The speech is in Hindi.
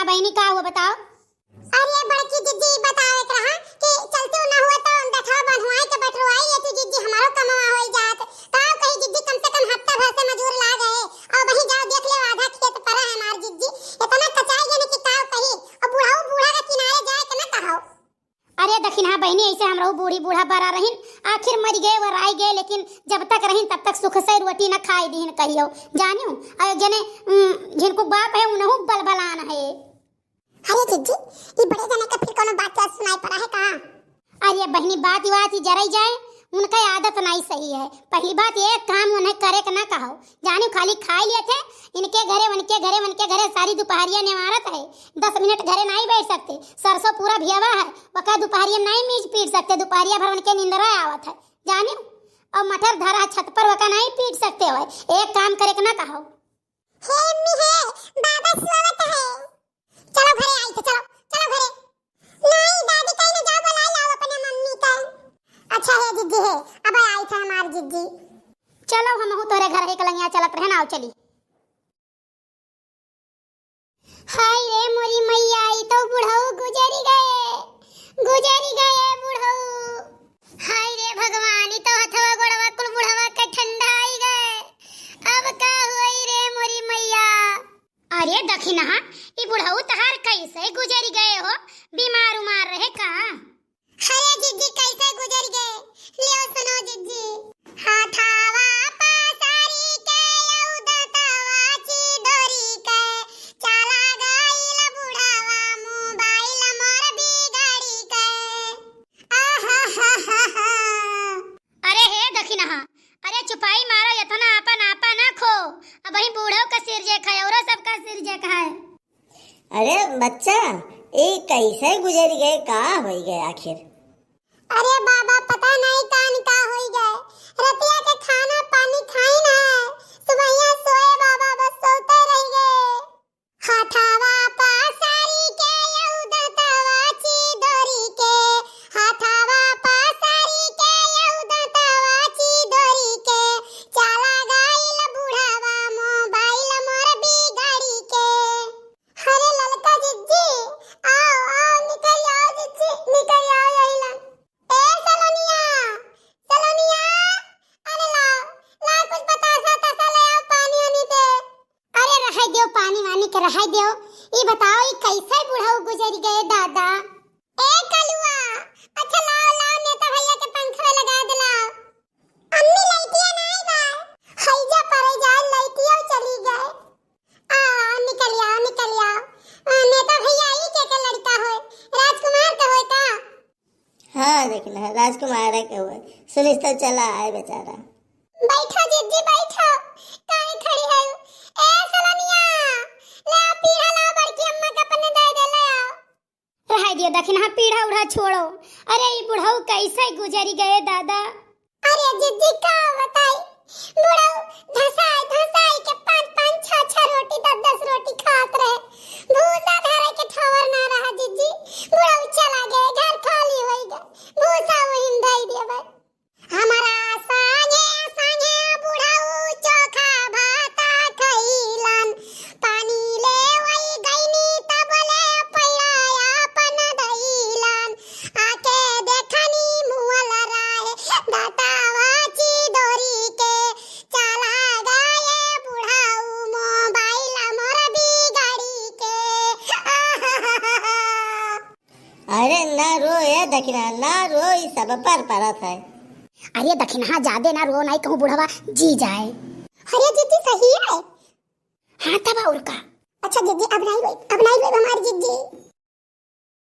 बहनी का हुआ बताओ। अरे बड़की जिद्दी बतावे रहा कि चलते ना हुआ तो बैठा बनवाई के बैठवाई ये तू जिद्दी हमारो कमावा होई जात का कहीं जिद्दी कम से कम हफ्ता भर से मजूर ला गए और वही जाओ देख ले आधा खेत पर है हमार जिद्दी इतना कचाई गने कि का कही और बूढ़ा बूढ़ा के किनारे जाए के ना कहो। अरे दखिन हाँ बहनी ऐसे हमरो बूढ़ी बूढ़ा बरा रहिन आखिर मर गए वर आई गए लेकिन जब तक रहिन तब तक सुख से रोटी न खाई दीन कहियो जानियो और जने जिनको बाप है उनहु बलबलान है। अरे जिद्दी ये बड़े जने का फिर कोनो बात सुनाई पड़ा है का। अरे बहनी बात ही जराई जाए उनका आदत नहीं सही है। पहली बात ये काम उन्हें करे के ना कहो जानियो खाली खाई लिए थे इनके घरे सारी दोपहरिया निवारत है 10 मिनट घरे नहीं बैठ सकते सरसों पूरा भियावा है वका दोपहरिया नहीं मीच पीट सकते दोपहरिया भर उनके नींदरा आवत है जानियो और मटर धरा छत पर वका नहीं पीट सकते हो एक काम करे के ना कहो। हे अम्मी है बाबा सुवत है चलो घरे आई तो चलो घरे नहीं दादी कहीं ना जाओ बुला लाओ अपने मम्मी का। अच्छा है जिद्दी है अब आई था हमार जिद्दी चलो हम हो तोरे घर एक लंगिया चलत रहे ना आओ चली। हाय रे मोरी मैया ई तो बुढ़ऊ गुजरी गए बुढ़ऊ। हाय रे भगवान ई तो हथवा गोड़वा कुल बुढ़वा के ठंडा आई गए अब का होई रे मोरी मैया। अरे दखिना ई बुढ़ऊ तहार कैसे गुजरी गए हो बीमार उमार रहे का। अरे जिद्दी कैसे गुजर गए लियो सुनो जिद्दी हाथावा पासारी के उदतवा ची डोरी के चला गइल बुढ़ावा मोबाइल मोर बिगाड़ी के आहा। अरे हे दखिना अरे चुपाई मारो यतना आपा ना खो अब वही बूढ़ो का सिर जे खाए औरो सबका सिर जे खाए। अरे बच्चा ये कैसे गुजर गए का हो गए आखिर। अरे बाबा पता नहीं कान का होई गए रतिया के खाना पानी खाई ना सुबहिया सोए बाबा बस सोते रह गए हाथावा पासारी के उदतवा ची डोरी के हाथावा पासारी के उदतवा ची डोरी के चला गइल बुढ़ावा मोबाइल मोर बिगाड़ी के। अरे ललका जिद्दी आओ निकल आओ जिद्दी निकल आओ यही ए सलोनिया अरे ला कुछ बतासा तसा ले आओ पानी वानी दे। अरे रहाई दियो पानी वानी के रहाई दियो ये बताओ ये कैसे बुढ़ऊ गुजर गए दादा। ए कलुआ अच्छा लाओ नेता भैया के पंखा लगा दे लाओ। अम्मी लाइटिया नहीं बा हैजा पर जा लाइटिया चली गए आ निकल आओ नेता भैया ई के लड़का होय राजकुमार का होय का। हाँ देखना राजकुमार के हुए सुनिस तो चला आए बेचारा। बैठो जिद्दी बैठो काहे खड़ी है ए सलोनिया ले आ पीढ़ा ला बड़की अम्मा का पन्ने दे ले आओ। रहाई दियो दखिना पीढ़ा उड़ा छोड़ो अरे ये बुढ़ऊ कैसे गुजर गए दादा। अरे जिद्दी का बताई बुढ़ऊ धसाई के 5 6 रोटी 10 रोटी खात रहे भूसा धरे के ठवर ना रहा जिद्दी बुढ़ऊ चला गए घर खाली होई गए भूसा वही धई देबे हमारा संगे बुढ़ऊ चोखा भाता खइलन पानी ले वही गईनी तब ले पैया अपन दइलन आके देखनी मुअल राहे दातावा ची डोरी के चला गए बुढ़ऊ मोबाइल मोर बिगाड़ी के। अरे ना रो ये दखिना ना रो ये सब पर परत है। अरे दखिना ज्यादा ना रो नहीं कहूँ बुढ़वा जी जाए। अरे जिद्दी सही है हाँ तब और का। अच्छा जिद्दी अब नहीं रोई हमारी जिद्दी